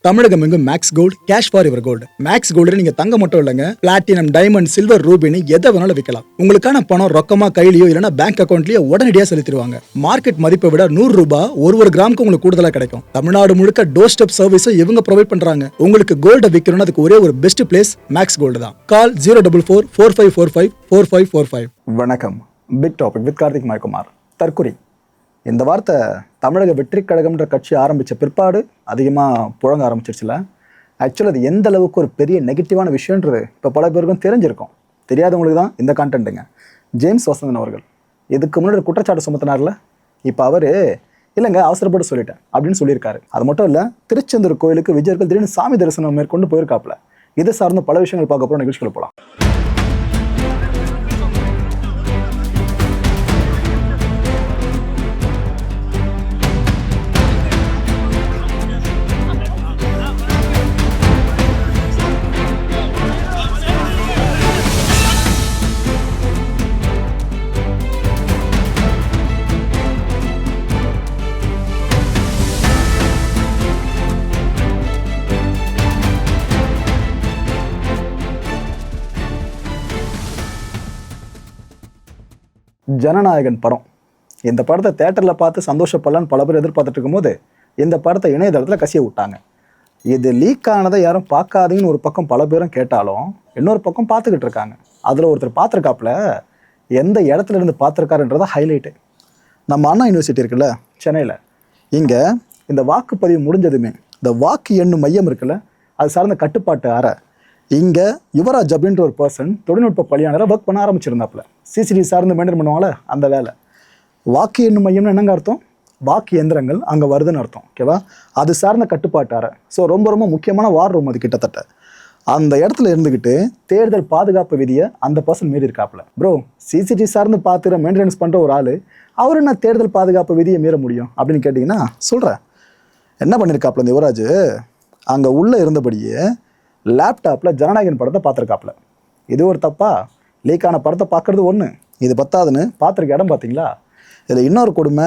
தமிழகம் எங்கும் max gold cash for your gold. Max gold நீங்க தங்க மட்டும் இல்லைங்க, பிளாட்டினம், டைமண்ட், சில்வர், ரூபினி எதை வேணாலும் விற்கலாம். உங்களுக்கான பணம் ரொக்கமா கையிலயோ இல்லைன்னா பேங்க் அக்கௌண்ட்லயோ உடனடியாக செலுத்திடுவாங்க. மார்க்கெட் மதிப்பை விட 100 ரூபாய் ஒரு கிராமுக்கு உங்களுக்கு கூடுதலாக கிடைக்கும். தமிழ்நாடு முழுக்க டோர் ஸ்டெப் சர்வீஸும் இவங்க ப்ரொவைட் பண்றாங்க. உங்களுக்கு கோல்ட விற்கணும்னு அதுக்கு ஒரே ஒரு பெஸ்ட் பிளேஸ் மேக்ஸ் கோல்டு தான். கால் 04445454545. வணக்கம். Big topic with Karthik Mayakumar. தற்குறி இந்த வார்த்தை தமிழக வெற்றி கழகம்ன்ற கட்சி ஆரம்பித்த பிற்பாடு அதிகமாக புழங்க ஆரம்பிச்சிருச்சுல. ஆக்சுவலி அது எந்த அளவுக்கு ஒரு பெரிய நெகட்டிவான விஷயன்றது இப்போ பல பேருக்கும் தெரிஞ்சிருக்கும். தெரியாதவங்களுக்கு தான் இந்த கான்டென்ட்டுங்க. ஜேம்ஸ் வசந்தன் அவர்கள் இதுக்கு முன்னாடி ஒரு குற்றச்சாட்டு சுமத்தினார்ல, இப்போ அவர் இல்லைங்க அவசரப்பட்டு சொல்லிட்டேன் அப்படின்னு சொல்லியிருக்காரு. அது மட்டும் இல்லை, திருச்செந்தூர் கோயிலுக்கு விஜயர்கள் திடீர்னு சாமி தரிசனம் மேற்கொண்டு போயிருக்காப்புல. இது சார்ந்த பல விஷயங்கள் பார்க்க போகிற நிகழ்ச்சிகள் போகலாம். ஜனநாயகன் படம். இந்த படத்தை தேட்டரில் பார்த்து சந்தோஷப்படலான்னு பல பேர் எதிர்பார்த்துட்டு இருக்கும்போது இந்த படத்தை இணையதளத்தில் கசிய விட்டாங்க. இது லீக் ஆனதை யாரும் பார்க்காதீங்கன்னு ஒரு பக்கம் பல பேரும் கேட்டாலும் இன்னொரு பக்கம் பார்த்துக்கிட்டு இருக்காங்க. அதில் ஒருத்தர் பார்த்துருக்காப்புல, எந்த இடத்துல இருந்து பார்த்துருக்காருன்றத ஹைலைட்டு. நம்ம அண்ணா யூனிவர்சிட்டி இருக்குல்ல சென்னையில், இங்கே இந்த வாக்குப்பதிவு முடிஞ்சதுமே இந்த வாக்கு எண்ணும் மையம் இருக்குல்ல, அது சார்ந்த கட்டுப்பாட்டு அறை இங்கே யுவராஜ் அப்படின்ற ஒரு பர்சன் தொழில்நுட்ப பணியாளராக ஒர்க் பண்ண ஆரம்பிச்சிருந்தாப்புல. சிசிடிவி சார்ந்து மெயின்டைன் பண்ணுவாங்களே அந்த வேலை. வாக்கு எண்ணும் மையம்னு என்னங்க அர்த்தம்? வாக்கு எந்திரங்கள் அங்கே வருதுன்னு அர்த்தம். ஓகேவா? அது சார்ந்த கட்டுப்பாட்டார. ஸோ ரொம்ப ரொம்ப முக்கியமான வார் ரூம் அது. கிட்டத்தட்ட அந்த இடத்துல இருந்துக்கிட்டு தேர்தல் பாதுகாப்பு விதியை அந்த பர்சன் மீறி இருக்காப்புல. ப்ரோ, சிசிடிவி சார்ந்து பார்த்துற மெயின்டெனன்ஸ் பண்ணுற ஒரு ஆள் அவர் என்ன தேர்தல் பாதுகாப்பு விதியை மீற முடியும் அப்படின்னு கேட்டிங்கன்னா சொல்கிறேன். என்ன பண்ணியிருக்காப்புல இந்த யுவராஜ், அங்கே உள்ளே இருந்தபடியே லேப்டாப்பில் ஜனநாயகன் படத்தை பார்த்துருக்காப்புல. இது ஒரு தப்பா? லீக்கான படத்தை பார்க்குறது ஒன்று, இது பத்தாதுன்னு பார்த்துருக்க இடம் பார்த்தீங்களா? இதில் இன்னொரு கொடுமை,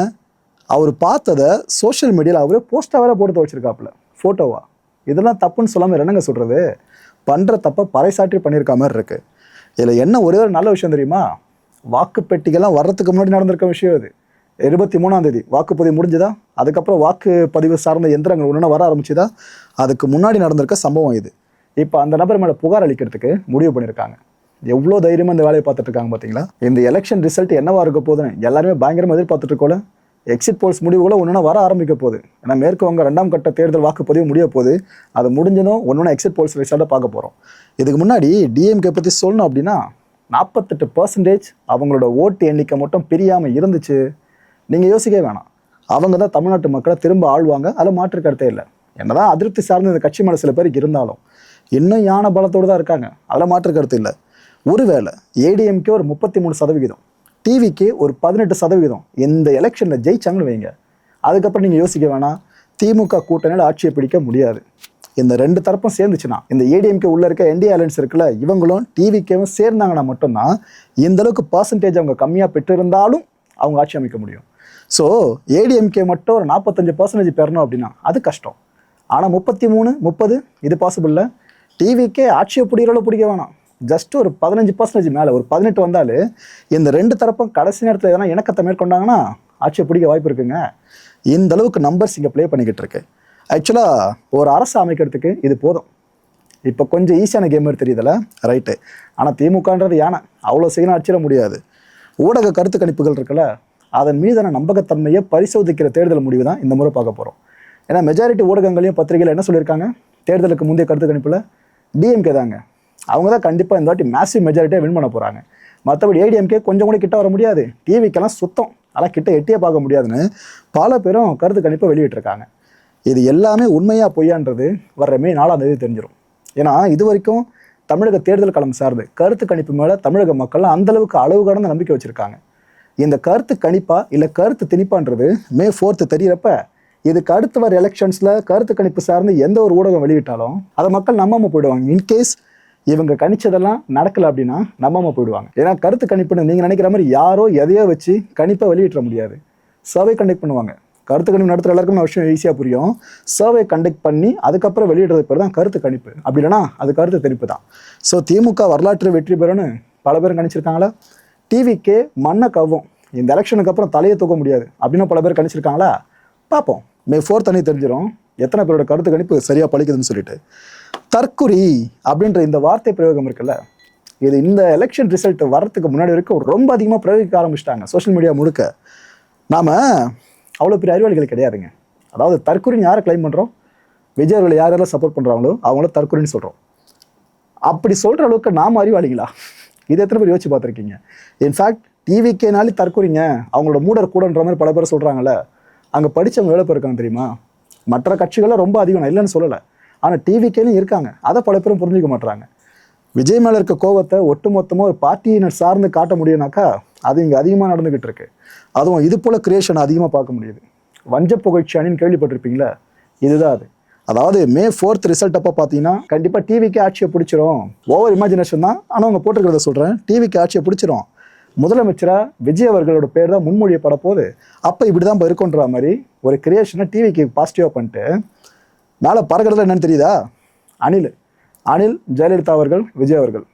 அவர் பார்த்ததை சோஷியல் மீடியாவில் அவரே போஸ்ட்டாக வேறு போட்டு வச்சுருக்காப்புல, ஃபோட்டோவா. இதெல்லாம் தப்புன்னு சொல்லாமல் என்னங்க சொல்கிறது? பண்ணுற தப்பை பறைசாற்றி பண்ணியிருக்க மாதிரி இருக்குது. இதில் என்ன ஒரே ஒரு நல்ல விஷயம் தெரியுமா? வாக்குப்பெட்டிகள்லாம் வர்றதுக்கு முன்னாடி நடந்திருக்க விஷயம் இது. 23ஆம் தேதி வாக்குப்பதிவு முடிஞ்சுதா, அதுக்கப்புறம் வாக்குப்பதிவு சார்ந்த எந்திரங்கள் ஒன்று வர ஆரம்பிச்சுதா, அதுக்கு முன்னாடி நடந்திருக்க சம்பவம் இது. இப்போ அந்த நபர் மேலே புகார் அளிக்கிறதுக்கு முடிவு பண்ணியிருக்காங்க. எவ்வளோ தைரியமாக இந்த வேலையை பார்த்துட்டு இருக்காங்க பார்த்தீங்களா? இந்த எலெக்ஷன் ரிசல்ட் என்னவா இருக்க போதுன்னு எல்லாருமே பயங்கரமாக எதிர்பார்த்துட்டு இருக்கோல. எக்ஸிட் போல்ஸ் முடிவுகளை ஒன்று வர ஆரம்பிக்க போகுது. ஏன்னா மேற்கு வங்க 2ஆம் கட்ட தேர்தல் வாக்குப்பதிவு முடிய போகுது. அது முடிஞ்சதும் ஒன்று எக்ஸிட் போல்ஸ் ரிசல்ட்டை பார்க்க போகிறோம். இதுக்கு முன்னாடி டிஎம்கே பற்றி சொல்லணும் அப்படின்னா 48% அவங்களோட ஓட்டு எண்ணிக்கை மட்டும் பிரியாமல் இருந்துச்சு. நீங்கள் யோசிக்கவே வேணாம், அவங்க தான் தமிழ்நாட்டு மக்களை திரும்ப ஆள்வாங்க. அதில் மாற்று கருத்தே இல்லை. என்னதான் அதிருப்தி சார்ந்த இந்த கட்சி மேலே சில பேருக்கு இருந்தாலும் இன்னும் யான பலத்தோடு தான் இருக்காங்க. அதில் மாற்று கருத்து இல்லை. ஒருவேளை ஏடிஎம்கே ஒரு 33%, டிவிக்கு ஒரு 18% இந்த எலெக்ஷனில் ஜெயிச்சாங்கன்னு வைங்க, அதுக்கப்புறம் நீங்கள் யோசிக்க வேணாம், திமுக கூட்டணியில் ஆட்சியை பிடிக்க முடியாது. இந்த ரெண்டு தரப்பும் சேர்ந்துச்சுன்னா, இந்த ஏடிஎம்கே உள்ளே இருக்க என்டிஏ அலையன்ஸ் இருக்குல்ல, இவங்களும் டிவிகேவும் சேர்ந்தாங்கன்னா மட்டும்தான் இந்த அளவுக்கு பர்சன்டேஜ் அவங்க கம்மியாக பெற்றிருந்தாலும் அவங்க ஆட்சி அமைக்க முடியும். ஸோ ஏடிஎம்கே மட்டும் ஒரு 45% பெறணும் அப்படின்னா அது கஷ்டம். ஆனால் 33, 30 இது பாசிபிள் இல்லை. டிவிக்கே ஆட்சியை பிடிக்கிறளவு பிடிக்க வேணாம், ஜஸ்ட் ஒரு 15% மேலே ஒரு 18 வந்தாலும் இந்த ரெண்டு தரப்பும் கடைசி நேரத்தில் எதனா இணக்கத்தை மேற்கொண்டாங்கன்னா ஆட்சியை பிடிக்க வாய்ப்பு இருக்குங்க. இந்த அளவுக்கு நம்பர்ஸ் இங்கே ப்ளே பண்ணிக்கிட்டு இருக்கு. ஆக்சுவலாக ஒரு அரசு அமைக்கிறதுக்கு இது போதும். இப்போ கொஞ்சம் ஈஸியான கேம் மாதிரி தெரியுதுல்ல, ரைட்டு. ஆனால் திமுகன்றது யானை, அவ்வளோ சீக்கிரம் அடிச்சிட முடியாது. ஊடக கருத்து கணிப்புகள் இருக்குல்ல, அதன் மீதான நம்பகத்தன்மையை பரிசோதிக்கிற தேர்தல் முடிவு தான் இந்த முறை பார்க்க போகிறோம். ஏன்னா மெஜாரிட்டி ஊடகங்களையும் பத்திரிகையில் என்ன சொல்லியிருக்காங்க, தேர்தலுக்கு முந்தைய கருத்து கணிப்பில் டிஎம்கே தாங்க, அவங்க தான் கண்டிப்பாக இந்த வாட்டி மேசிவ் மெஜாரிட்டியாக வின் பண்ண போகிறாங்க. மற்றபடி ஏடிஎம்கே கொஞ்சம் கூட கிட்ட வர முடியாது, டிவிக்கெல்லாம் சுத்தம், அதெல்லாம் கிட்ட எட்டியே பார்க்க முடியாதுன்னு பல பேரும் கருத்து கணிப்பை வெளியிட்டிருக்காங்க. இது எல்லாமே உண்மையாக பொய்யான்றது வர்ற மே 4ஆம் தேதி தெரிஞ்சிடும். ஏன்னா இது வரைக்கும் தமிழக தேர்தல் களம் சார்ந்து கருத்து கணிப்பு மேலே தமிழக மக்கள்லாம் அந்தளவுக்கு அளவு கடந்த நம்பிக்கை வச்சுருக்காங்க. இந்த கருத்து கணிப்பா இல்லை கருத்து திணிப்பான்றது மே 4 தெரியிறப்ப இதுக்கு அடுத்து வர எலெக்ஷன்ஸில் கருத்து கணிப்பு சார்ந்து எந்த ஒரு ஊடகம் வெளியிட்டாலும் அதை மக்கள் நம்பாமல் போயிடுவாங்க. இன்கேஸ் இவங்க கணிச்சதெல்லாம் நடக்கலை அப்படின்னா நம்பாமல் போயிடுவாங்க. ஏன்னா கருத்து கணிப்புன்னு நீங்கள் நினைக்கிற மாதிரி யாரோ எதையோ வச்சு கணிப்பை வெளியிட முடியாது. சர்வே கண்டக்ட் பண்ணுவாங்க. கருத்து கணிப்பு நடத்துகிற எல்லாருக்கும் விஷயம் ஈஸியாக புரியும். சர்வே கண்டக்ட் பண்ணி அதுக்கப்புறம் வெளியிடுறது பேர் தான் கருத்து கணிப்பு. அப்படி இல்லைனா அது கருத்து தெரிப்பு தான். ஸோ திமுக வரலாற்று வெற்றி பெறும்னு பல பேர் கணிச்சிருக்காங்களா? டிவிக்கே மண்ணை கவ்வும், இந்த எலெக்ஷனுக்கு அப்புறம் தலையை தூக்க முடியாது அப்படின்னு பல பேர் கணிச்சிருக்காங்களா? பார்ப்போம். May 4th அன்னைக்கு தெரிஞ்சிடும் எத்தனை பேரோட கருத்து கணிப்பு சரியாக பழிக்குதுன்னு சொல்லிட்டு. தற்குறி அப்படின்ற இந்த வார்த்தை பிரயோகம் இருக்குல்ல, இது இந்த எலெக்ஷன் ரிசல்ட் வர்றதுக்கு முன்னாடி வரைக்கும் ரொம்ப அதிகமாக பிரயோகிக்க ஆரம்பிச்சிட்டாங்க சோஷியல் மீடியா முழுக்க. நாம் அவ்வளோ பெரிய அறிவாளிகள் கிடையாதுங்க. அதாவது தற்குறின்னு யாரை கிளைம் பண்ணுறோம்? விஜய் அவர்களை யாரெல்லாம் சப்போர்ட் பண்ணுறாங்களோ அவங்கள தற்குறின்னு சொல்கிறோம். அப்படி சொல்கிற அளவுக்கு நாம் அறிவாளிகளா? இது எத்தனை பேர் யோசிச்சு பார்த்துருக்கீங்க? இன்ஃபேக்ட் டிவிக்கேனாலே தற்குறிங்க, அவங்களோட மூடர் கூடன்ற மாதிரி பல பேர் சொல்கிறாங்கல்ல. அங்கே படித்தவங்க எவ்வளோ பேர் இருக்காங்க தெரியுமா? மற்ற கட்சிகள்லாம் ரொம்ப அதிகம், நான் இல்லைன்னு சொல்லலை. ஆனால் டிவிக்கேலையும் இருக்காங்க. அதை பல பேரும் புரிஞ்சிக்க மாட்டுறாங்க. விஜய் மேலே இருக்க கோவத்தை ஒட்டுமொத்தமாக ஒரு பார்ட்டியினர் சார்ந்து காட்ட முடியும்னாக்கா அது இங்கே அதிகமாக நடந்துக்கிட்டு இருக்கு. அதுவும் இது போல் கிரியேஷன் அதிகமாக பார்க்க முடியுது. வஞ்ச புகழ்ச்சி அணின்னு கேள்விப்பட்டிருப்பீங்களா? இதுதான் அது. அதாவது May 4th ரிசல்ட் அப்போ பார்த்தீங்கன்னா கண்டிப்பாக டிவிக்கு ஆட்சியை பிடிச்சிரும். ஓவர் இமேஜினேஷன் தான், ஆனால் அவங்க போட்டுக்கிறத சொல்கிறேன். டிவிக்கு ஆட்சியை பிடிச்சிரும். முதலமைச்சராக விஜய் அவர்களோட பேர் தான் முன்மொழியப்பட போது. அப்போ இப்படி தான் இருக்குன்ற மாதிரி ஒரு கிரியேஷனை டிவிக்கு பாசிட்டிவாக பண்ணிட்டு மேலே பறக்கிறதுல என்னன்னு தெரியுதா? அனில் ஜெயலலிதா அவர்கள், விஜய் அவர்கள்.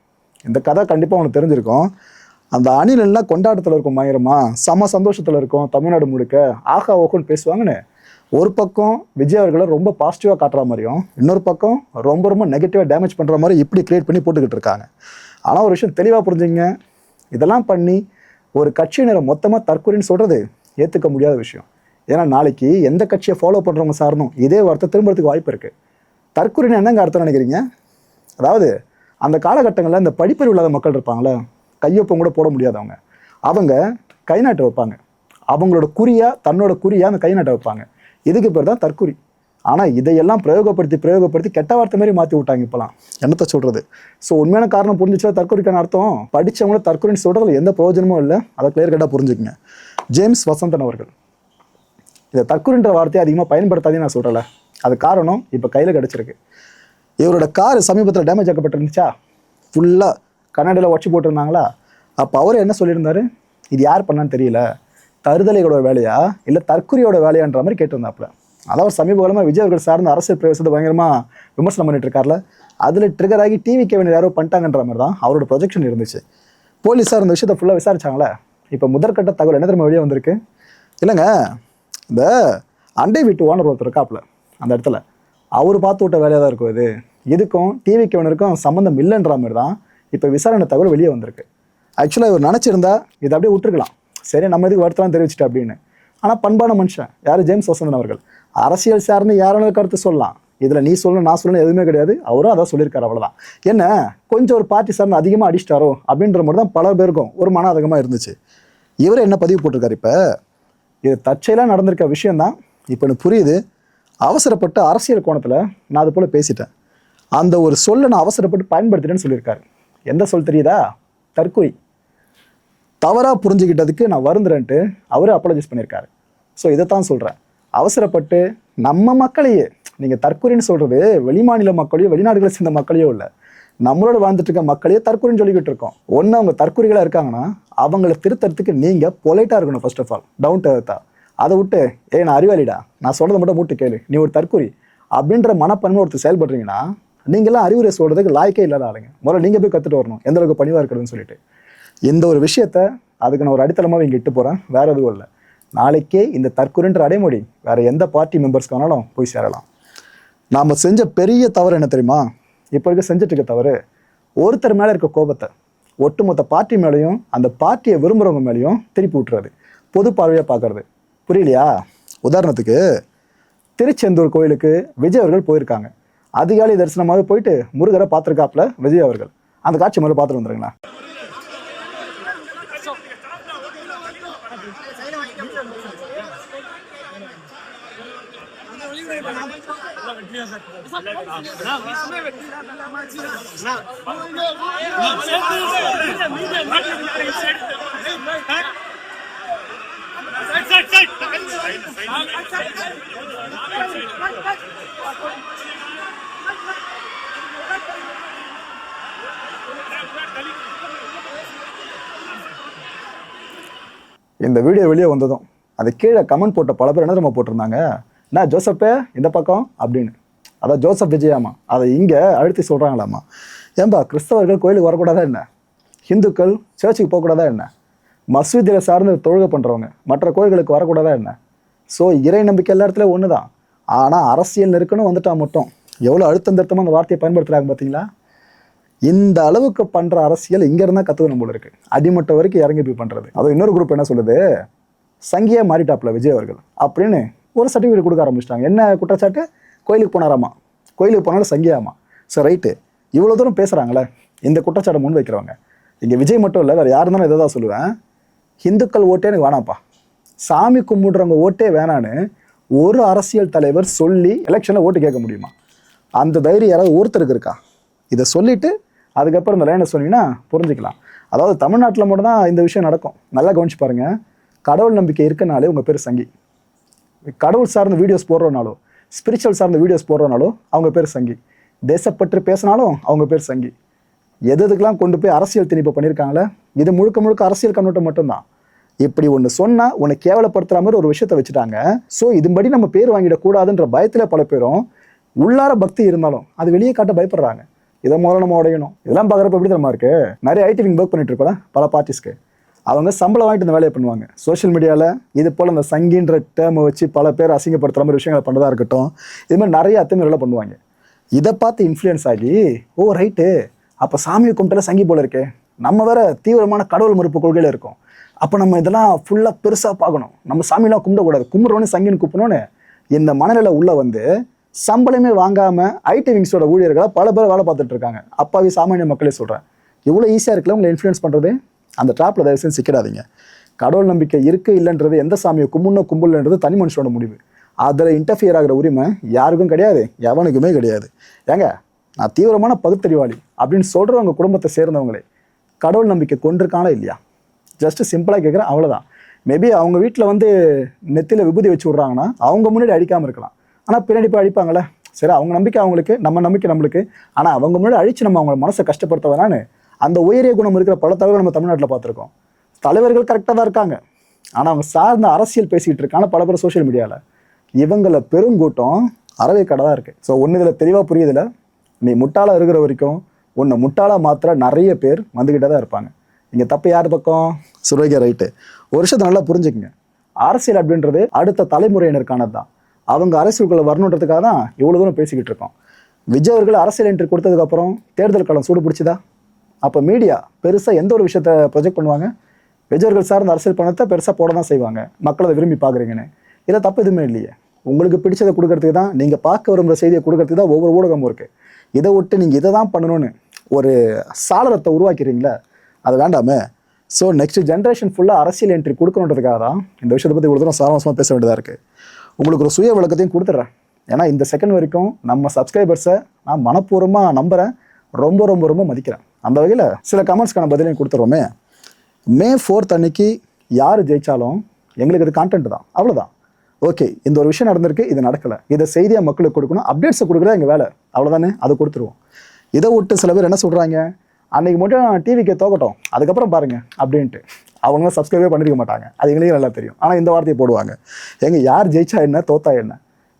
இந்த கதை கண்டிப்பாக அவனுக்கு தெரிஞ்சிருக்கும். அந்த அணில் எல்லாம் கொண்டாட்டத்தில் இருக்கும், பயங்கரமா செம சந்தோஷத்தில் இருக்கும். தமிழ்நாடு முழுக்க ஆகா ஓகோன்னு பேசுவாங்கன்னு ஒரு பக்கம் விஜய் அவர்களை ரொம்ப பாசிட்டிவாக காட்டுற மாதிரியும், இன்னொரு பக்கம் ரொம்ப ரொம்ப நெகட்டிவாக டேமேஜ் பண்ணுற மாதிரி இப்படி கிரியேட் பண்ணி போட்டுக்கிட்டு இருக்காங்க. ஆனால் ஒரு விஷயம் தெளிவாக புரிஞ்சுங்க, இதெல்லாம் பண்ணி ஒரு கட்சியினரை மொத்தமாக தற்கொலைன்னு சொல்கிறது ஏற்றுக்க முடியாத விஷயம். ஏன்னா நாளைக்கு எந்த கட்சியை ஃபாலோ பண்ணுறவங்க சாரணும் இதே வார்த்தை திரும்புறதுக்கு வாய்ப்பு இருக்குது. தற்கொலைன்னு என்னங்க அர்த்தம் நினைக்கிறீங்க? அதாவது அந்த காலகட்டங்களில் இந்த படிப்பறிவு இல்லாத மக்கள் இருப்பாங்களே, கையொப்பம் கூட போட முடியாதவங்க, அவங்க கை நாட்டை வைப்பாங்க. அவங்களோட தன்னோட குறியா அந்த கை நாட்டை வைப்பாங்க. இதுக்கு பேர் தான் தற்குறி. ஆனால் இதையெல்லாம் பிரயோகப்படுத்தி கெட்ட வார்த்தை மாதிரி மாற்றி விட்டாங்க இப்போலாம். என்னத்தை சொல்கிறது? ஸோ உண்மையான காரணம் புரிஞ்சிச்சா தற்கொலைக்கான அர்த்தம்? படித்தவங்கள தற்கொலைன்னு சொல்கிறதுல எந்த பிரயோஜனமும் இல்லை. அதை கிளியர் கட்டாக புரிஞ்சுக்கங்க. ஜேம்ஸ் வசந்தன் அவர்கள் இதை தற்கொலைன்ற வார்த்தையை அதிகமாக பயன்படுத்தாதே நான் சொல்கிறல. அது காரணம் இப்போ கையில் கிடச்சிருக்கு. இவரோட கார் சமீபத்தில் டேமேஜ் ஆக்கப்பட்டிருந்துச்சா, ஃபுல்லாக கண்ணாடியில் உடச்சி போட்டிருந்தாங்களா? அப்போ அவர் என்ன சொல்லியிருந்தாரு? இது யார் பண்ணான்னு தெரியல, தருதலைகளோட வேலையா இல்லை தற்கொலையோட வேலையான்ற மாதிரி கேட்டிருந்தாப்புல. அதாவது சமீப காலமாக விஜய் அவர்கள் சார்ந்த அரசியல் பிரவேசத்தை பயங்கரமாக விமர்சனம் பண்ணிட்டு இருக்காருல, அதில் ட்ரிகர் ஆகி டிவிக்கு வேண்டிய யாரோ பண்ணிட்டாங்கன்ற மாதிரி தான் அவரோட ப்ரொஜெக்ஷன் இருந்துச்சு. போலீஸார் இந்த விஷயத்தை ஃபுல்லாக விசாரிச்சாங்களே. இப்போ முதற்கட்ட தகவல் என்ன தெரியுமா வெளியே வந்திருக்கு? இல்லைங்க, இந்த அண்டை வீட்டு ஓனர் ஒருத்தர் இருக்காப்புல அந்த இடத்துல, அவர் பார்த்து விட்ட வேலையாக தான் இருக்கும். இதுக்கும் டிவிக்கு ஒன்றுக்கும் சம்மந்தம் இல்லைன்ற மாதிரி தான் இப்போ விசாரணை தகவல் வெளியே வந்திருக்கு. ஆக்சுவலாக இவர் நினச்சிருந்தா இதை அப்படியே விட்டுருக்கலாம், சரி நம்ம இதுக்கு வருத்தலாம் தெரிவிச்சிட்டு அப்படின்னு. ஆனால் பண்பான மனுஷன் யார்? ஜேம்ஸ் வசந்தன் அவர்கள். அரசியல் சார்ந்து யாராலும் கருத்து சொல்லலாம், இதில் நீ சொல்லணும் நான் சொல்லணும் எதுவுமே கிடையாது. அவரும் அதான் சொல்லியிருக்காரு, அவ்வளோதான். என்ன கொஞ்சம் ஒரு பார்ட்டி சார்ந்து அதிகமாக அடிச்சிட்டாரோ அப்படின்ற மாதிரி தான் பல பேருக்கும் ஒரு மன அதிகமாக இருந்துச்சு. இவர் என்ன பதிவு போட்டிருக்காரு? இப்போ இது தற்செயலாக நடந்திருக்க விஷயந்தான். இப்போ எனக்கு புரியுது, அவசரப்பட்டு அரசியல் கோணத்தில் நான் அது போல் பேசிட்டேன், அந்த ஒரு சொல்லை நான் அவசரப்பட்டு பயன்படுத்திட்டேன்னு சொல்லியிருக்காரு. எந்த சொல் தெரியுதா? தற்கொலை. தவறாக புரிஞ்சுக்கிட்டதுக்கு நான் வருந்துறேன்ட்டு அவரே அப்பாலஜைஸ் பண்ணியிருக்காரு. ஸோ இதைத்தான் சொல்கிறேன், அவசரப்பட்டு நம்ம மக்களையே நீங்கள் தற்கொலைன்னு சொல்கிறது வெளிமாநில மக்களையோ வெளிநாடுகளை சேர்ந்த மக்களையோ இல்லை, நம்மளோட வாழ்ந்துட்டு இருக்க மக்களையே தற்கொலைன்னு சொல்லிக்கிட்டு இருக்கோம். ஒன்று அவங்க தற்கொலைகளாக இருக்காங்கன்னா அவங்கள திருத்தறதுக்கு நீங்கள் பொலைட்டாக இருக்கணும். First of all down to எர்த்தா. அதை விட்டு நான் அறிவாளிடா, நான் சொல்கிறத மட்டும் மூட்டு கேளு, நீ ஒரு தற்கொலை அப்படின்ற மனப்பன்மை ஒருத்தர் செயல்படுறீங்கன்னா நீங்களாம் அறிவுரை சொல்கிறதுக்கு லாய்க்கே இல்லாத ஆளுங்க. முதல்ல நீங்கள் போய் கற்றுட்டு வரணும் எந்த அளவுக்கு பணிவாக இருக்கிறதுன்னு சொல்லிட்டு. இந்த ஒரு விஷயத்த அதுக்கு நான் ஒரு அடித்தளமாக இங்கே இட்டு போகிறேன், வேற எதுவும் இல்லை. நாளைக்கே இந்த தற்கொலைன்ற அடைமொழி வேறு எந்த பார்ட்டி மெம்பர்ஸ்க்கு வேணாலும் போய் சேரலாம். நாம் செஞ்ச பெரிய தவறு என்ன தெரியுமா? இப்போ இருக்க செஞ்சுட்டு இருக்க தவறு, ஒருத்தர் மேலே இருக்க கோபத்தை ஒட்டுமொத்த பார்ட்டி மேலேயும் அந்த பார்ட்டியை விரும்புகிறவங்க மேலேயும் திருப்பி விட்டுறது, பொது பார்வையாக பார்க்கறது. புரியலையா? உதாரணத்துக்கு திருச்செந்தூர் கோயிலுக்கு விஜய் அவர்கள் போயிருக்காங்க. அதிகாலை தரிசனமாக போயிட்டு முருகரை பார்த்துருக்காப்புல விஜய் அவர்கள். அந்த காட்சி முதல்ல பார்த்துட்டு வந்துருங்களா. இந்த வீடியோ வெளியே வந்ததும் அது கீழே கமெண்ட் போட்ட பல பேர் என்ன நம்ம போட்டிருந்தாங்க, நான் ஜோசப்பே இந்த பக்கம் அப்படின்னு. அதான் ஜோசப் விஜயாமா அதை இங்கே அழுத்தி சொல்கிறாங்களாம்மா. ஏன்பா கிறிஸ்தவர்கள் கோயிலுக்கு வரக்கூடாதா என்ன, ஹிந்துக்கள் சர்ச்சுக்கு போகக்கூடாதா என்ன, மசூதியில் சார்ந்து தொழுகை பண்ணுறவங்க மற்ற கோயில்களுக்கு வரக்கூடாதா என்ன? ஸோ இறை நம்பிக்கை எல்லா இடத்துலையும் ஒன்று தான். ஆனால் அரசியல் நெருக்கணும் வந்துட்டா மட்டும் எவ்வளோ அழுத்தம் திருத்தமாக அந்த வார்த்தையை பயன்படுத்துகிறாங்க பார்த்தீங்களா? இந்த அளவுக்கு பண்ணுற அரசியல் இங்கே இருந்தால் கற்றுக்கணும் போல இருக்குது. அடிமட்டம் வரைக்கும் இறங்கி போய் பண்ணுறது. அது இன்னொரு குரூப் என்ன சொல்லுது, சங்கியாக மாறிட்டாப்புல விஜய் அவர்கள் அப்படின்னு ஒரு சர்டிஃபிகேட் கொடுக்க ஆரம்பிச்சிட்டாங்க. என்ன குற்றச்சாட்டு, கோயிலுக்கு போனாராமா, கோயிலுக்கு போனாலும் சங்கியாமா. ஸோ ரைட்டு, இவ்வளோ தூரம் பேசுகிறாங்களே இந்த குற்றச்சாட்டை முன் வைக்கிறவங்க. இங்கே விஜய் மட்டும் இல்லை, வேறு யார் இருந்தாலும் இதை தான் சொல்லுவேன். ஹிந்துக்கள் ஓட்டே எனக்கு வேணாம்ப்பா, சாமி கும்பிடுறவங்க ஓட்டே வேணான்னு ஒரு அரசியல் தலைவர் சொல்லி எலெக்ஷனில் ஓட்டு கேட்க முடியுமா? அந்த தைரியம் யாராவது ஒருத்தருக்கு இருக்கா? இதை சொல்லிவிட்டு அதுக்கப்புறம் இந்த லைனை சொன்னீங்கன்னா புரிஞ்சுக்கலாம். அதாவது தமிழ்நாட்டில் மட்டும் தான் இந்த விஷயம் நடக்கும். நல்லா கவனிச்சு பாருங்கள். கடவுள் நம்பிக்கை இருக்கனாலே உங்கள் பேர் சங்கி. கடவுள் சார்ந்த வீடியோஸ் போடுறனாலும் ஸ்பிரிச்சுவல் சார்ந்த வீடியோஸ் போடுறனாலும் அவங்க பேர் சங்கி. தேசப்பற்று பேசினாலும் அவங்க பேர் சங்கி. எதுக்கெல்லாம் கொண்டு போய் அரசியல் திணிப்பு பண்ணியிருக்காங்களே, இது முழுக்க முழுக்க அரசியல் கண்ணோட்டம் மட்டும்தான். இப்படி ஒன்று சொன்னால் உன்னை கேவலப்படுத்துகிற மாதிரி ஒரு விஷயத்தை வச்சுட்டாங்க. ஸோ இதுபடி நம்ம பேர் வாங்கிடக்கூடாதுன்ற பயத்தில் பல பேரும் உள்ளார பக்தி இருந்தாலும் அது வெளியே காட்ட பயப்படுறாங்க. இதை முதல்ல நம்ம உடையணும். இதெல்லாம் பார்க்குறப்ப எப்படி தெரியுமா இருக்கு, நிறைய ஐடி விங் ஒர்க் பண்ணிட்டு இருக்கோம் பல பார்ட்டிஸ்க்கு. அவங்க சம்பளம் வாங்கிட்டு இந்த வேலையை பண்ணுவாங்க. சோஷியல் மீடியாவில் இது போல் இந்த சங்கின்ற டேர்மை வச்சு பல பேர் அசிங்கப்படுத்துகிற மாதிரி விஷயங்களை பண்ணுறதா இருக்கட்டும், இது மாதிரி நிறைய அத்துமீறலாம் பண்ணுவாங்க. இதை பார்த்து இன்ஃப்ளூயன்ஸ் ஆகி, ஓ ரைட்டு, அப்போ சாமியை கும்பிட்டால சங்கி போல இருக்கே, நம்ம வேற தீவிரமான கடவுள் மறுப்பு கொள்கையில் இருக்கோம், அப்போ நம்ம இதெல்லாம் ஃபுல்லாக பெருசாக பார்க்கணும், நம்ம சாமியெல்லாம் கும்பிடக்கூடாது, கும்பிட்றோன்னு சங்கின்னு கூப்பிடணும்னு இந்த மனநிலை உள்ளே வந்து சம்பளமே வாங்காமல் ஐடி விங்ஸோட ஊழியர்களை பல பேர் வேலை பார்த்துட்டு இருக்காங்க. அப்பாவி சாமானிய மக்களே சொல்கிறேன். இவ்வளோ ஈஸியாக இருக்குல்ல உங்களை இன்ஃப்ளூயன்ஸ் பண்ணுறது. அந்த ட்ராப்பில் தயவு செஞ்சு சிக்கிடாதீங்க. கடவுள் நம்பிக்கை இருக்குது இல்லைன்றது, எந்த சாமியை கும்பிடணும் கும்பிடலன்றது தனி மனுஷனோட முடிவு. அதில் இன்டர்ஃபியர் ஆகிற உரிமை யாருக்கும் கிடையாது, எவனுக்குமே கிடையாது. ஏங்க, நான் தீவிரமான பகுத்தறிவாளி அப்படின்னு சொல்கிறவங்க குடும்பத்தை சேர்ந்தவங்களே கடவுள் நம்பிக்கை கொண்டிருக்காங்களா இல்லையா? ஜஸ்ட்டு சிம்பிளாக கேட்குறேன், அவ்வளோதான். மேபி அவங்க வீட்டில் வந்து நெத்தியில் விபூதி வச்சு விட்றாங்கன்னா அவங்க முன்னாடி அடிக்காமல் இருக்கலாம், ஆனால் பின்னாடி போய் அடிப்பாங்களே. சரி, அவங்க நம்பிக்கை அவங்களுக்கு, நம்ம நம்பிக்கை நம்மளுக்கு. ஆனால் அவங்க முன்னாடி அழித்து நம்ம அவங்க மனசை கஷ்டப்படுத்த வேணான்னு அந்த உயரிய குணம் இருக்கிற பல தலைவர்கள் நம்ம தமிழ்நாட்டில் பார்த்துருக்கோம். தலைவர்கள் கரெக்டாக தான் இருக்காங்க, ஆனால் அவங்க சார்ந்த அரசியல் பேசிக்கிட்டு இருக்காங்க பல பேர் சோஷியல் மீடியாவில். இவங்களை பெருங்கூட்டம் அறவே கடை தான் இருக்குது. ஸோ ஒன்று இதில் தெளிவாக புரியுதில்ல, நீ முட்டாளாக இருக்கிற வரைக்கும் உன்னை முட்டாளாக மாத்திர நிறைய பேர் வந்துக்கிட்டே தான் இருப்பாங்க. இங்கே தப்பு யார் பக்கம்? சுரோகிய ரைட்டு. ஒரு விஷயத்தை நல்லா புரிஞ்சுக்குங்க. அரசியல் அப்படின்றது அடுத்த தலைமுறையினருக்கானது தான். அவங்க அரசியலுக்குள்ள வரணுன்றதுக்காக தான் இவ்வளோ தூரம் பேசிக்கிட்டு இருக்கோம். விஜய் அவர்கள் அரசியல் என்ட்ரி கொடுத்ததுக்கப்புறம் தேர்தல் காலம் சூடு பிடிச்சிதா? அப்போ மீடியா பெருசாக எந்த ஒரு விஷயத்தை ப்ரொஜெக்ட் பண்ணுவாங்க? விஜய் அவர்கள் சார்ந்த அரசியல் பணத்தை பெருசாக போட தான் செய்வாங்க. மக்கள் அதை விரும்பி பார்க்குறீங்கன்னு. இதில் தப்பு எதுவுமே இல்லையே. உங்களுக்கு பிடிச்சதை கொடுக்கறதுக்கு தான், நீங்கள் பார்க்க விரும்புகிற செய்தியை கொடுக்கறதுக்கு தான் ஒவ்வொரு ஊடகமும் இருக்குது. இதை விட்டு நீங்கள் இதை தான் பண்ணணும்னு ஒரு சாளரத்தை உருவாக்கிறீங்களா? அது வேண்டாமே. ஸோ நெக்ஸ்ட் ஜென்ரேஷன் ஃபுல்லாக அரசியல் என்ட்ரி கொடுக்கணுன்றதுக்காக தான் இந்த விஷயத்தை பற்றி இவ்வளோ தூரம் சாரமாசமாக பேச வேண்டியதாக இருக்குது. உங்களுக்கு ஒரு சுய விளக்கத்தையும் கொடுத்துட்றேன். ஏன்னா இந்த செகண்ட் வரைக்கும் நம்ம சப்ஸ்கிரைபர்ஸை நான் மனப்பூர்வமாக நம்புகிறேன், ரொம்ப ரொம்ப ரொம்ப மதிக்கிறேன். அந்த வகையில் சில கமெண்ட்ஸ்க்கான பதிலையும் கொடுத்துருவோமே. May 4th அன்னைக்கு யார் ஜெயித்தாலும் எங்களுக்கு இது கான்டென்ட் தான், அவ்வளோதான். ஓகே, இந்த ஒரு விஷயம் நடந்திருக்கு, இது நடக்கலை, இதை செய்தியாக மக்களுக்கு கொடுக்கணும், அப்டேட்ஸை கொடுக்குறது எங்கள் வேலை, அவ்வளோதானே. அதை கொடுத்துருவோம். இதை விட்டு சில பேர் என்ன சொல்கிறாங்க, அன்றைக்கி மட்டும் டிவிக்கே தோக்கட்டும் அதுக்கப்புறம் பாருங்கள் அப்படின்ட்டு. அவங்க சப்ஸ்கிரைபே பண்ணிருக்க மாட்டாங்க, அது எங்களுக்கே நல்லா தெரியும். ஆனால் இந்த வார்த்தையை போடுவாங்க. எங்கள் யார் ஜெயிச்சா என்ன தோத்தா என்ன,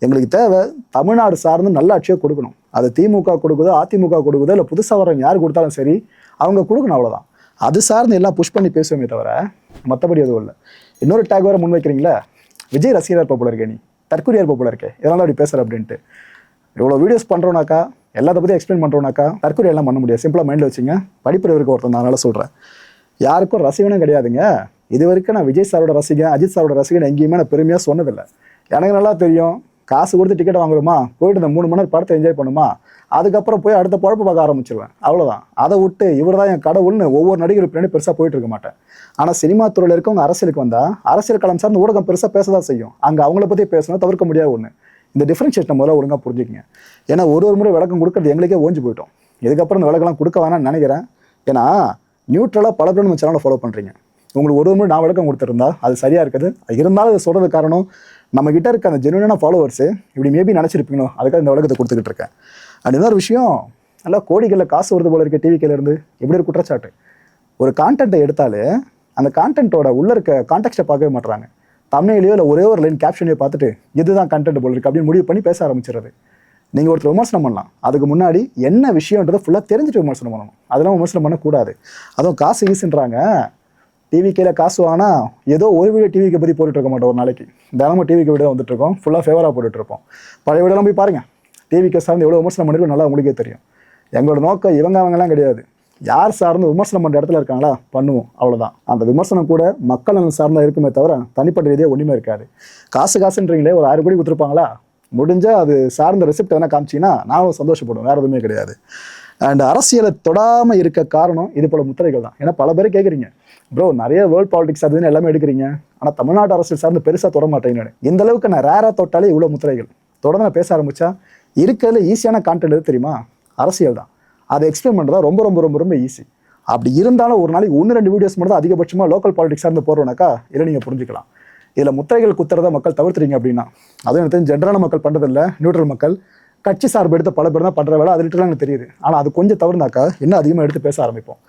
எங்களுக்கு தேவை தமிழ்நாடு சார்ந்து நல்ல ஆட்சியை கொடுக்கணும். அது திமுக கொடுக்குதோ அதிமுக கொடுக்குதோ இல்லை புதுசாக வரவங்க யார் கொடுத்தாலும் சரி அவங்க கொடுக்கணும், அவ்வளோதான். அது சார்ந்து எல்லாம் புஷ் பண்ணி பேசுவோமே தவிர மற்றபடி எதுவும் இல்லை. இன்னொரு டேக் வேறு முன் வைக்கிறீங்களா, விஜய் ரசிகராக இருப்ப போல இருக்கே, நீ தற்கொலையாக இருப்ப போல இருக்கே, இதெல்லாம் அப்படி பேசுகிற அப்படின்ட்டு. இவ்வளோ வீடியோஸ் பண்ணுறோன்னாக்கா, எல்லாத்த பற்றி எக்ஸ்பிளைன் பண்ணுறோன்னாக்கா தற்கொலை எல்லாம் பண்ண முடியாது. சிம்பிளாக மைண்டில் வச்சுங்க. படிப்பறிவிற்கு ஒருத்தன் நான் அதனால் சொல்கிறேன். யாருக்கும் ரசிகனும் கிடையாதுங்க. இது வரைக்கும் நான் விஜய் சாரோட ரசிகன், அஜித் சாரோட ரசிகன் எங்கேயுமே நான் பெருமையாக சொன்னதில்லை. எனக்கு நல்லா தெரியும், காசு கொடுத்து டிக்கெட் வாங்குறோமா, போயிட்டு இந்த 3 மணி நேரம் படத்தை என்ஜாய் பண்ணுமா, அதுக்கப்புறம் போய் அடுத்த குழப்ப பார்க்க ஆரம்பிச்சிருவேன், அவ்வளோதான். அதை விட்டு இவர் தான் என் கடவுள்னு ஒவ்வொரு நடிகர் பின்னாடி பெருசாக போயிட்டு இருக்க மாட்டேன். ஆனால் சினிமா துறையில் இருக்கவங்க அரசியலுக்கு வந்தால் அரசியல் களம் சார்ந்த ஊடகம் பெருசாக பேச தான் செய்யும். அங்கே அவங்கள பற்றி பேசணும், தவிர்க்க முடியாத ஒன்று. இந்த டிஃப்ரென்ஷியேட் முதல்ல ஒழுங்காக புரிஞ்சுக்கிங்க. ஏன்னா ஒரு முறை விளக்கம் கொடுக்கறது எங்களுக்கே ஓஞ்சி போயிட்டோம். இதுக்கப்புறம் இந்த விளக்கெல்லாம் கொடுக்க வேணாம்னு நினைக்கிறேன். ஏன்னா நியூட்ரலாக பல பேர் நம்ம சேனலை ஃபாலோ பண்ணுறீங்க. உங்களுக்கு ஒரு முறை நான் விளக்கம் கொடுத்துருந்தா அது சரியாக இருக்குது. இருந்தாலும் அதை சொல்கிறது காரணம் நம்மக்கிட்ட இருக்க அந்த ஜெனுவனான ஃபாலோவர்ஸு இப்படி மேபி நினச்சிருப்பீங்களோ, அதுக்காக இந்த விளக்கத்தை கொடுத்துக்கிட்டு இருக்கேன். அண்ட் இன்னொரு விஷயம், நல்லா கோடிகளில் காசு வருது போல இருக்க டிவிக்கிலேருந்து எப்படி ஒரு குற்றச்சாட்டு. ஒரு கான்டென்ட்டை எடுத்தாலே அந்த கான்டென்ட்டோட உள்ளே இருக்க கான்டெக்ஸ்ட்டை பார்க்கவே மாட்டுறாங்க. தமிழ்லையோ இல்லை ஒரே ஒரு லைன் கேப்ஷனையோ பார்த்துட்டு இதுதான் கண்டென்ட் போல் இருக்கு அப்படின்னு முடிவு பண்ணி பேச ஆரம்பிச்சிடுறது. நீங்கள் ஒருத்தர் விமர்சனம் பண்ணலாம், அதுக்கு முன்னாடி என்ன விஷயன்றதை ஃபுல்லாக தெரிஞ்சுட்டு விமர்சனம் பண்ணணும். அதெல்லாம் விமர்சனம் பண்ணக்கூடாது. அதுவும் காசு ஈஸுன்றாங்க. டிவிக்கையில் காசு வாங்கினா ஏதோ ஒரு வீடியோ டிவிக்கு பற்றி போட்டுட்டு இருக்க மாட்டோம். ஒரு நாளைக்கு தினமும் டிவிக்கு வீடியோ வந்துட்டு இருக்கோம், ஃபுல்லாக ஃபேவராக போட்டுட்டு இருப்போம். பழைய வீடியோலாம் போய் பாருங்கள், டிவிக்கு சார்ந்து எவ்வளோ விமர்சனம் பண்ணிருக்கோம் நல்லா உங்களுக்கே தெரியும். எங்களோட நோக்கம் அவங்கெல்லாம் கிடையாது. யார் சார்ந்து விமர்சனம் பண்ணுற இடத்துல இருக்காங்களா பண்ணுவோம், அவ்வளோதான். அந்த விமர்சனம் கூட மக்கள் நலன் சார்ந்தா இருக்குமே தவிர தனிப்பட்ட ரீதியாக ஒன்றுமே இருக்காது. காசுன்றீங்களே, ஒரு 6 கோடி கொடுத்துருப்பாங்களா, முடிஞ்சால் அது சார்ந்த ரெசிப்ட் எதனா காமிச்சிங்கன்னா நானும் சந்தோஷப்படுவேன், வேறு எதுவுமே கிடையாது. அண்ட் அரசியலை தொடாமல் இருக்க காரணம் இது போல முத்திரைகள் தான். ஏன்னா பல பேர் கேட்குறீங்க, ப்ரோ நிறைய வேர்ல்ட் பாலிடிக்ஸ் அதுன்னு எல்லாமே எடுக்கிறீங்க, ஆனால் தமிழ்நாட்டு அரசியல் சார்ந்து பெருசாக தொட மாட்டேங்கன்னு. இந்த அளவுக்கு நான் ரேராக தொட்டாலே இவ்வளோ முத்திரைகள். தொடர்ந்து நான் பேச ஆரம்பித்தா இருக்கிறதுல ஈஸியான கான்டென்ட் எது தெரியுமா? அரசியல் தான். அதை எக்ஸ்பிளைன் பண்ணுறதா ரொம்ப ரொம்ப ரொம்ப ரொம்ப ஈஸி. அப்படி இருந்தாலும் ஒரு நாளைக்கு 1-2 வீடியோஸ் மட்டும் தான் அதிகபட்சமாக லோக்கல் பாலிடிக்ஸாக இருந்து போகிறோம்னாக்கா இதில் நீங்கள் புரிஞ்சுக்கலாம். இதில் முத்திரைகள் குத்துறதை மக்கள் தவிர்த்துறீங்க அப்படின்னா, அதுவும் எனக்கு தெரிஞ்சு ஜென்ரலான மக்கள் பண்ணுறதில்ல, நியூட்ரல் மக்கள் கட்சி சார்பு எடுத்து பல பேர் தான் பண்ணுற வேலை, அது லிட்டரலாக எனக்கு தெரியுது. ஆனால் அது கொஞ்சம் தவிர்த்தாக்கா இன்னும் அதிகமாக எடுத்து பேச ஆரம்பிப்போம்.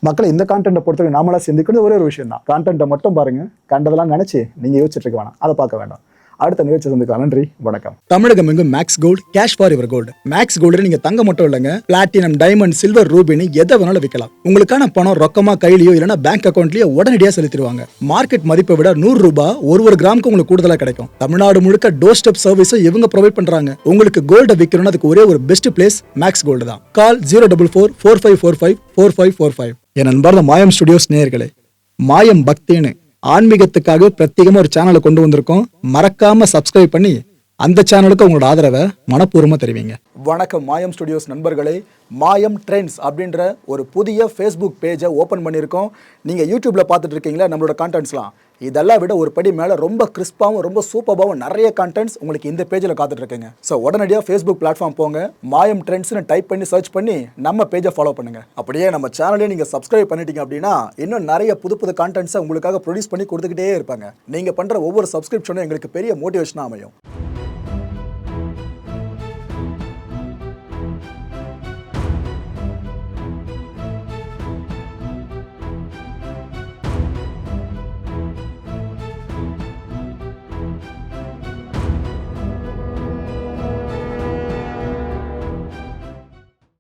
மக்களை இந்த கான்டென்ட்டை பொறுத்தவரை நாமளாக சிந்திக்கிறது ஒரே ஒரு விஷயம் தான். கான்டென்ட்டை மட்டும் பாருங்கள், கண்டதெல்லாம் நினச்சி நீங்கள் யோசிச்சுட்டு இருக்க வேணாம், அதை பார்க்க வேண்டாம். அடுத்த நிகழ்ச்சி சந்திக்கலாம். நன்றி, வணக்கம். தமிழகம் எங்கும் max gold, cash for your gold. Max gold நீங்க தங்க மட்டும் இல்லைங்க, பிளாட்டினம், டைமண்ட், சில்வர், ரூபினி எதை வேணாலும் விற்கலாம். உங்களுக்கான பணம் ரொக்கமா கையிலயோ இல்லைன்னா பேங்க் அக்கௌண்ட்லயோ உடனடியாக செலுத்திடுவாங்க. மார்க்கெட் மதிப்பை விட 100 ரூபாய் ஒரு கிராமுக்கு உங்களுக்கு கூடுதலா கிடைக்கும். தமிழ்நாடு முழுக்க டோர் ஸ்டெப் சர்வீஸும் இவங்க ப்ரொவைட் பண்றாங்க. உங்களுக்கு கோல்ட விற்கணும்னு அதுக்கு ஒரே ஒரு பெஸ்ட் பிளேஸ் மேக்ஸ் கோல்டு தான். கால் 04445454545. என் அன்பார்ந்த மாயம் ஸ்டுடியோஸ் நேயர்களே, மாயம் பக்தின்னு ஆன்மீகத்துக்காக பிரத்யேகமா ஒரு சேனலை கொண்டு வந்திருக்கோம். மறக்காம சப்ஸ்கிரைப் பண்ணி அந்த சேனலுக்கு உங்களோட ஆதரவை மனப்பூர்வமா தெரிவிங்க. வணக்கம் மாயம் ஸ்டுடியோஸ் நண்பர்களே. மாயம் ட்ரெண்ட்ஸ் அப்படின்ற ஒரு புதிய ஃபேஸ்புக் பேஜை ஓப்பன் பண்ணியிருக்கோம். நீங்கள் யூடியூப்ல பார்த்துட்டு இருக்கீங்களா நம்மளோட கான்டென்ட்ஸ்லாம், இதெல்லாம் விட ஒரு படி மேலே ரொம்ப கிறிஸ்பாகவும் ரொம்ப சூப்பராகவும் நிறைய கான்டென்ட்ஸ் உங்களுக்கு இந்த பேஜில் காத்துட்டு இருக்குங்க. ஸோ உடனடியாக ஃபேஸ்புக் பிளாட்ஃபார்ம் போங்க, மாயம் ட்ரெண்ட்ஸ்னு டைப் பண்ணி சர்ச் பண்ணி நம்ம பேஜை ஃபாலோ பண்ணுங்க. அப்படியே நம்ம சேனலையும் நீங்கள் சப்ஸ்கிரைப் பண்ணிட்டீங்க அப்படின்னா இன்னும் நிறைய புது கான்டென்ட்ஸை உங்களுக்காக ப்ரொடியூஸ் பண்ணி கொடுத்துக்கிட்டே இருப்பாங்க. நீங்கள் பண்ணுற ஒவ்வொரு சப்ஸ்கிரிப்ஷனும் எங்களுக்கு பெரிய மோட்டிவேஷனாக அமையும்.